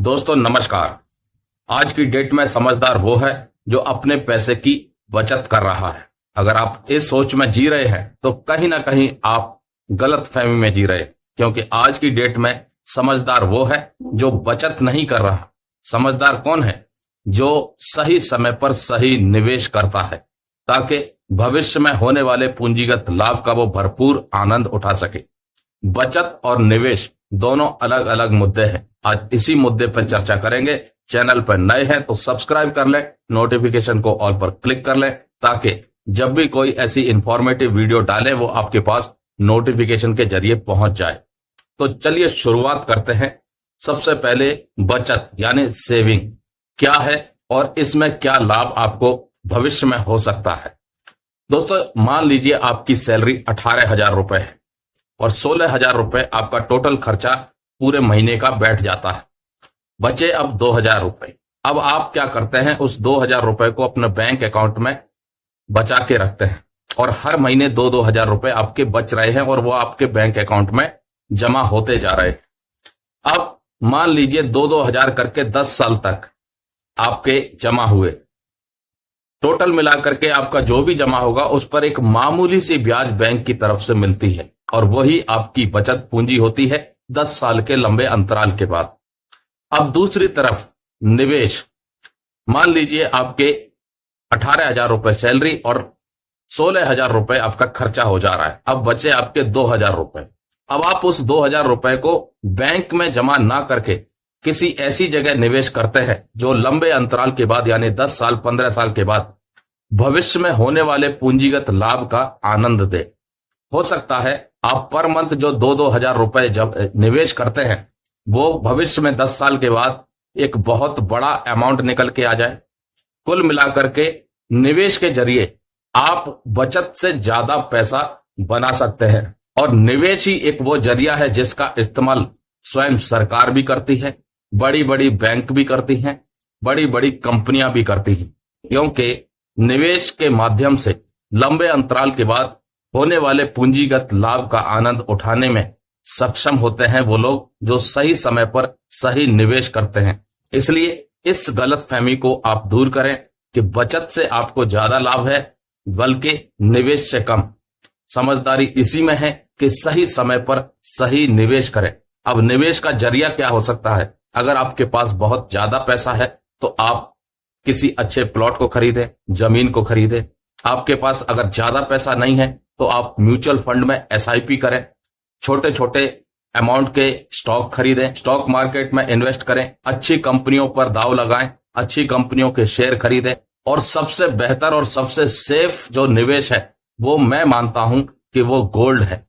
दोस्तों नमस्कार। आज की डेट में समझदार वो है जो अपने पैसे की बचत कर रहा है। अगर आप इस सोच में जी रहे हैं तो कहीं ना कहीं आप गलत फहमी में जी रहे हैं, क्योंकि आज की डेट में समझदार वो है जो बचत नहीं कर रहा। समझदार कौन है? जो सही समय पर सही निवेश करता है ताकि भविष्य में होने वाले पूंजीगत लाभ का वो भरपूर आनंद उठा सके। बचत और निवेश दोनों अलग अलग मुद्दे हैं। आज इसी मुद्दे पर चर्चा करेंगे। चैनल पर नए हैं तो सब्सक्राइब कर लें, नोटिफिकेशन को ऑल पर क्लिक कर लें ताकि जब भी कोई ऐसी इंफॉर्मेटिव वीडियो डालें वो आपके पास नोटिफिकेशन के जरिए पहुंच जाए। तो चलिए शुरुआत करते हैं। सबसे पहले बचत यानी सेविंग क्या है और इसमें क्या लाभ आपको भविष्य में हो सकता है। दोस्तों मान लीजिए आपकी सैलरी 18,000 रुपए है और 16,000 रुपए आपका टोटल खर्चा पूरे महीने का बैठ जाता है। बचे अब 2,000 रुपए। अब आप क्या करते हैं, उस 2,000 रुपए को अपने बैंक अकाउंट में बचा के रखते हैं और हर महीने 2-2 हजार रुपए आपके बच रहे हैं और वो आपके बैंक अकाउंट में जमा होते जा रहे हैं। अब मान लीजिए 2-2 हजार करके 10 साल तक आपके जमा हुए। टोटल मिलाकर के आपका जो भी जमा होगा उस पर एक मामूली सी ब्याज बैंक की तरफ से मिलती है और वही आपकी बचत पूंजी होती है 10 साल के लंबे अंतराल के बाद। अब दूसरी तरफ निवेश। मान लीजिए आपके 18,000 रुपए सैलरी और 16,000 रुपए आपका खर्चा हो जा रहा है। अब बचे आपके 2,000 रुपए। अब आप उस 2,000 रुपए को बैंक में जमा ना करके किसी ऐसी जगह निवेश करते हैं जो लंबे अंतराल के बाद यानी 10 साल 15 साल के बाद भविष्य में होने वाले पूंजीगत लाभ का आनंद दे। हो सकता है आप पर मंथ जो 2-2 हजार रुपए जब निवेश करते हैं वो भविष्य में 10 साल के बाद एक बहुत बड़ा अमाउंट निकल के आ जाए। कुल मिलाकर के निवेश के जरिए आप बचत से ज्यादा पैसा बना सकते हैं और निवेश ही एक वो जरिया है जिसका इस्तेमाल स्वयं सरकार भी करती है, बड़ी बड़ी बैंक भी करती हैं, बड़ी बड़ी कंपनियां भी करती हैं, क्योंकि निवेश के माध्यम से लंबे अंतराल के बाद होने वाले पूंजीगत लाभ का आनंद उठाने में सक्षम होते हैं वो लोग जो सही समय पर सही निवेश करते हैं। इसलिए इस गलतफहमी को आप दूर करें कि बचत से आपको ज्यादा लाभ है बल्कि निवेश से कम। समझदारी इसी में है कि सही समय पर सही निवेश करें। अब निवेश का जरिया क्या हो सकता है? अगर आपके पास बहुत ज्यादा पैसा है तो आप किसी अच्छे प्लॉट को खरीदें, जमीन को खरीदें। आपके पास अगर ज्यादा पैसा नहीं है तो आप म्यूचुअल फंड में एसआईपी करें, छोटे छोटे अमाउंट के स्टॉक खरीदें, स्टॉक मार्केट में इन्वेस्ट करें, अच्छी कंपनियों पर दांव लगाएं, अच्छी कंपनियों के शेयर खरीदें और सबसे बेहतर और सबसे सेफ जो निवेश है वो मैं मानता हूं कि वो गोल्ड है।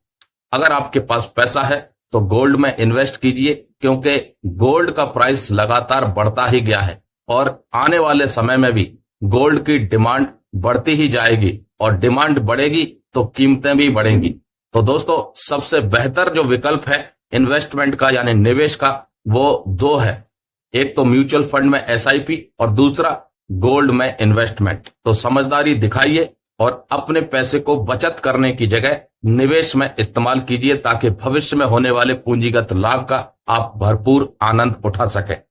अगर आपके पास पैसा है तो गोल्ड में इन्वेस्ट कीजिए, क्योंकि गोल्ड का प्राइस लगातार बढ़ता ही गया है और आने वाले समय में भी गोल्ड की डिमांड बढ़ती ही जाएगी और डिमांड बढ़ेगी तो कीमतें भी बढ़ेंगी। तो दोस्तों सबसे बेहतर जो विकल्प है इन्वेस्टमेंट का यानी निवेश का वो दो है। एक तो म्यूचुअल फंड में एसआईपी और दूसरा गोल्ड में इन्वेस्टमेंट। तो समझदारी दिखाइए और अपने पैसे को बचत करने की जगह निवेश में इस्तेमाल कीजिए ताकि भविष्य में होने वाले पूंजीगत लाभ का आप भरपूर आनंद उठा सकें।